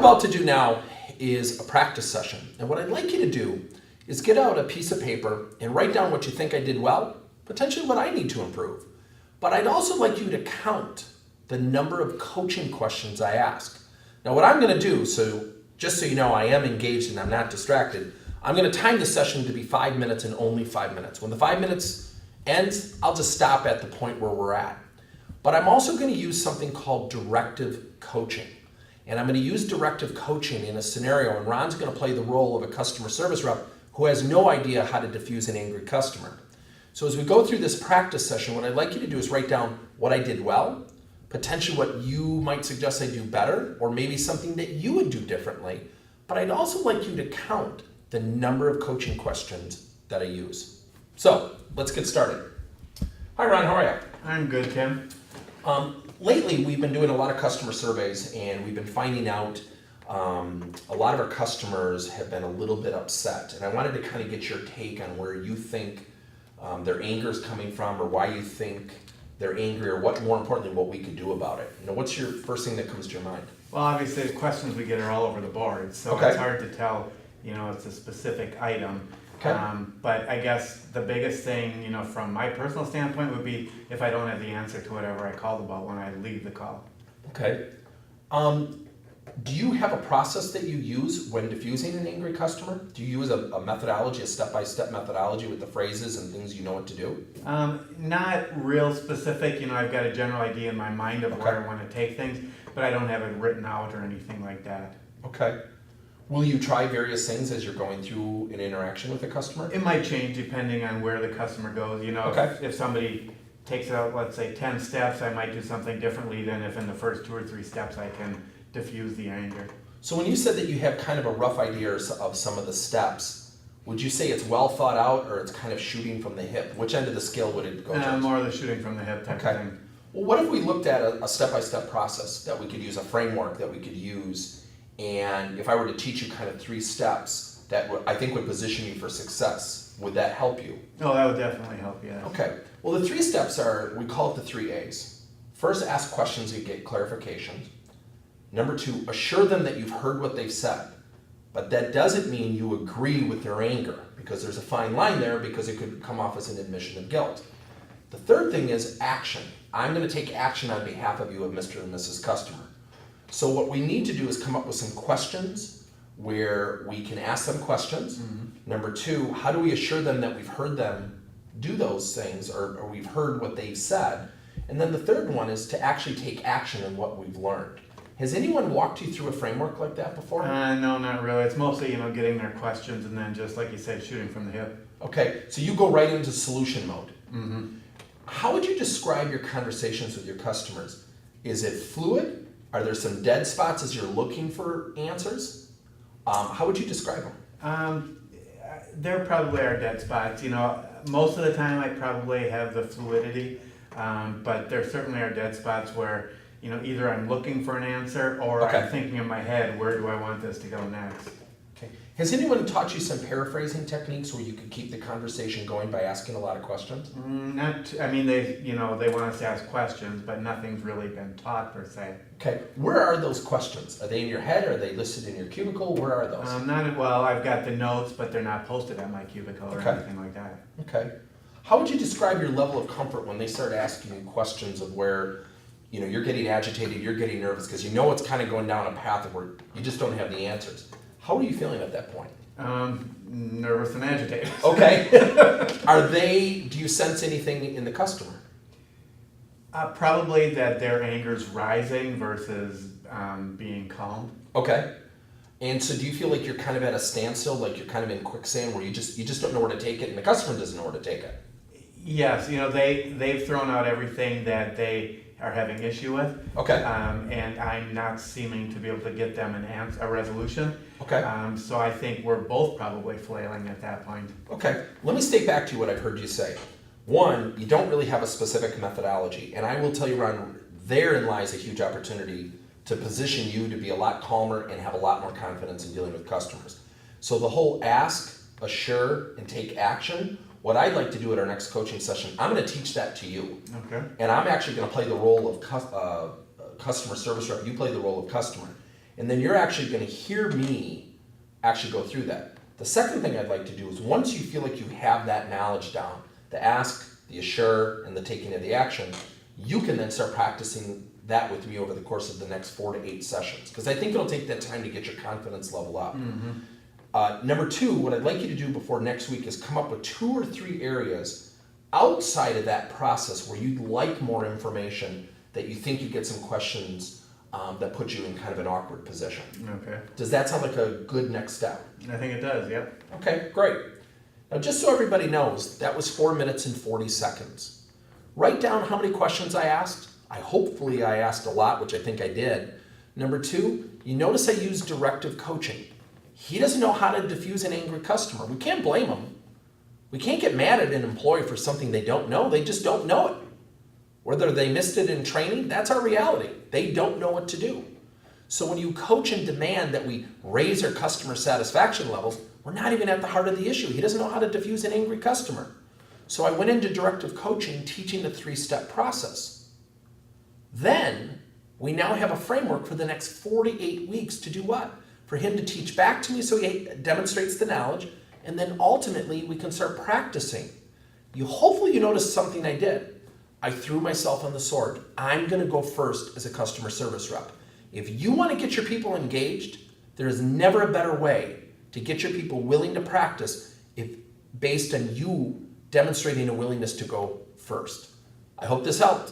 about to do now is a practice session. And what I'd like you to do is get out a piece of paper and write down what you think I did well, potentially what I need to improve. But I'd also like you to count the number of coaching questions I ask. Now what I'm gonna do, so just so you know I am engaged and I'm not distracted, I'm gonna time the session to be 5 minutes and only 5 minutes. When the 5 minutes ends, I'll just stop at the point where we're at. But I'm also gonna use something called directive coaching. And I'm gonna use directive coaching in a scenario, and Ron's gonna play the role of a customer service rep who has no idea how to diffuse an angry customer. So as we go through this practice session, what I'd like you to do is write down what I did well, potentially what you might suggest I do better, or maybe something that you would do differently. But I'd also like you to count the number of coaching questions that I use. So let's get started. Hi Ron, how are you? I'm good, Tim. Lately, we've been doing a lot of customer surveys, and we've been finding out a lot of our customers have been a little bit upset. And I wanted to kind of get your take on where you think their anger is coming from, or why you think they're angry, or what, more importantly, what we could do about it. You know, what's your first thing that comes to your mind? Well, obviously, the questions we get are all over the board, so Okay. It's hard to tell, it's a specific item. Okay. But I guess the biggest thing, from my personal standpoint would be if I don't have the answer to whatever I called about when I leave the call. Okay. Do you have a process that you use when diffusing an angry customer? Do you use a methodology, a step-by-step methodology with the phrases and things you know what to do? Not real specific, I've got a general idea in my mind of where I want to take things, but I don't have it written out or anything like that. Okay. Will you try various things as you're going through an interaction with a customer? It might change depending on where the customer goes. Okay. If somebody takes out, let's say, 10 steps, I might do something differently than if in the first 2 or 3 steps I can diffuse the anger. So when you said that you have kind of a rough idea of some of the steps, would you say it's well thought out, or it's kind of shooting from the hip? Which end of the scale would it go to? More of the shooting from the hip type of thing. Well, what if we looked at a step-by-step process that we could use, a framework that we could use, and if I were to teach you kind of 3 steps that I think would position you for success, would that help you? Oh, that would definitely help, yes. Okay. Well, the 3 steps are, we call it the 3 A's. First, ask questions and get clarification. Number 2, assure them that you've heard what they've said. But that doesn't mean you agree with their anger, because there's a fine line there, because it could come off as an admission of guilt. The third thing is action. I'm going to take action on behalf of you, of Mr. and Mrs. Customer. So what we need to do is come up with some questions where we can ask them questions. Mm-hmm. Number 2, how do we assure them that we've heard them do those things, or we've heard what they've said? And then the third one is to actually take action on what we've learned. Has anyone walked you through a framework like that before? No, not really. It's mostly, getting their questions and then just like you said, shooting from the hip. Okay, so you go right into solution mode. Mm-hmm. How would you describe your conversations with your customers? Is it fluid? Are there some dead spots as you're looking for answers? How would you describe them? There probably are dead spots. Most of the time I probably have the fluidity, but there certainly are dead spots where, either I'm looking for an answer or I'm thinking in my head, where do I want this to go next? Okay. Has anyone taught you some paraphrasing techniques where you could keep the conversation going by asking a lot of questions? They want us to ask questions, but nothing's really been taught per se. Okay. Where are those questions? Are they in your head? Are they listed in your cubicle? Where are those? I've got the notes, but they're not posted at my cubicle or anything like that. Okay. How would you describe your level of comfort when they start asking you questions of where, you're getting agitated, you're getting nervous, because it's kind of going down a path where you just don't have the answers? How are you feeling at that point? Nervous and agitated. Okay. Do you sense anything in the customer? Probably that their anger's rising versus being calm. Okay. And so do you feel like you're kind of at a standstill, like you're kind of in quicksand where you just don't know where to take it and the customer doesn't know where to take it? Yes, they've thrown out everything that they are having issue with. Okay. And I'm not seeming to be able to get them a resolution. Okay. So I think we're both probably flailing at that point. Okay. Let me state back to you what I've heard you say. 1, you don't really have a specific methodology. And I will tell you, Ron, therein lies a huge opportunity to position you to be a lot calmer and have a lot more confidence in dealing with customers. So the whole ask, assure, and take action, what I'd like to do at our next coaching session, I'm going to teach that to you. Okay. And I'm actually going to play the role of customer service rep. You play the role of customer. And then you're actually going to hear me actually go through that. The second thing I'd like to do is once you feel like you have that knowledge down, the ask, the assure, and the taking of the action, you can then start practicing that with me over the course of the next 4 to 8 sessions. Because I think it'll take that time to get your confidence level up. Number 2, what I'd like you to do before next week is come up with 2 or 3 areas outside of that process where you'd like more information, that you think you get some questions that put you in kind of an awkward position. Okay. Does that sound like a good next step? I think it does, yep. Okay, great. Now just so everybody knows, that was 4 minutes and 40 seconds. Write down how many questions I asked. Hopefully I asked a lot, which I think I did. Number 2, you notice I used directive coaching. He doesn't know how to diffuse an angry customer. We can't blame him. We can't get mad at an employee for something they don't know. They just don't know it. Whether they missed it in training, that's our reality. They don't know what to do. So when you coach and demand that we raise our customer satisfaction levels, we're not even at the heart of the issue. He doesn't know how to diffuse an angry customer. So I went into directive coaching, teaching the 3-step process. Then we now have a framework for the next 48 weeks to do what? For him to teach back to me so he demonstrates the knowledge, and then ultimately we can start practicing. Hopefully you noticed something I did. I threw myself on the sword. I'm going to go first as a customer service rep. If you want to get your people engaged, there is never a better way to get your people willing to practice based on you demonstrating a willingness to go first. I hope this helped.